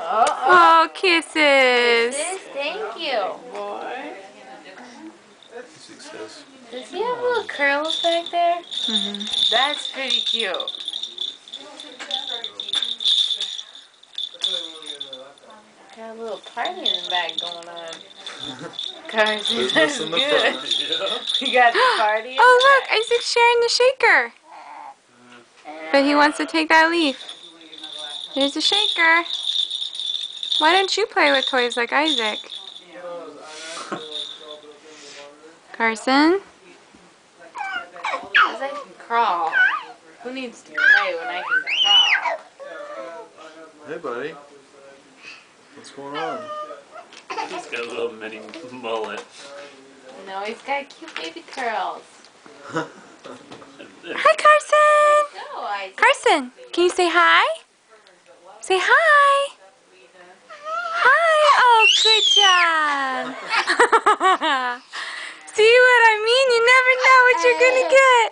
Oh, kisses. Thank you. Boy. Does he have little curls back there? Mm-hmm. That's pretty cute. Got a little party in the back going on. Carson, that's good. We got the party in the Oh, look, back. Isaac's sharing the shaker. But he wants to take that leaf. Here's the shaker. Why don't you play with toys like Isaac? Carson? Because I can crawl. Who needs to play when I can crawl? Hey, buddy. What's going on? He's got a little mini mullet. No, he's got cute baby curls. Hi, Carson! Go, Isaac. Carson, can you say hi? Say hi! Hi! Oh, good job! See what I mean? You never know what you're gonna get.